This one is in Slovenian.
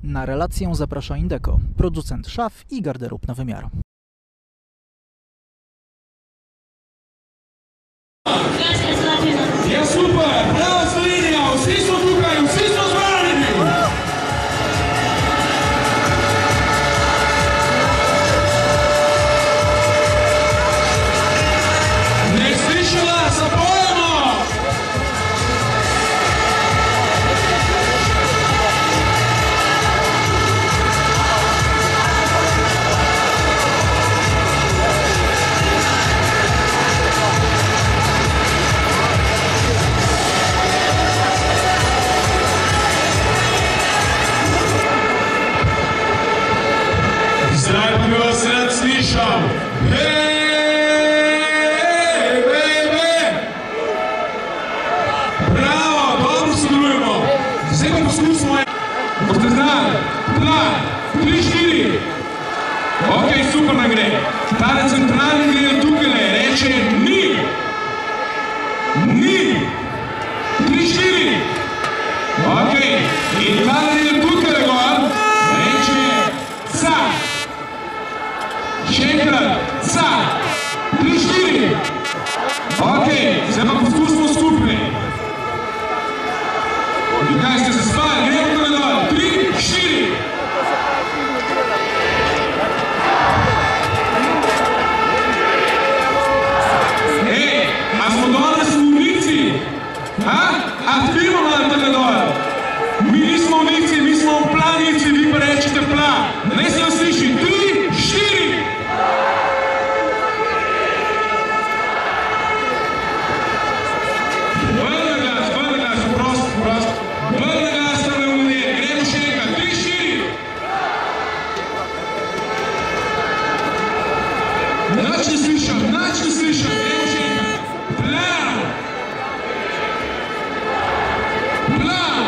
Na relację zaprasza Indeco, producent szaf i garderób na wymiar. Je super, prava Slovenija, vsi so tukaj, vsi so zbrani! Ne slišala, zapojemo! Zdaj pa bi vas rad slišal. Hej, baby! Bravo, dobro sodelujemo. Zdaj pa poskusimo. Boste znali? 2, 3, 4. Ok, super nam gre. Tale centralni gre tukaj, reče ni. Ni. 3, 4. Ok, in tale gre tukaj gor, reče ca. Še enkrat, ca, 3, 4. Ok, zdaj pa poskusimo skupaj. In kaj ste se spali, gremo tukaj dol, 3, 4. Ej, a smo danes v ulici? A spimo malo tukaj dol? Mi nismo v ulici, mi smo v planici, vi pa rečete pla. Ne se nas sliši, 3, 4. Nič ne slišam, gremo še enkrat. Plan! Plan!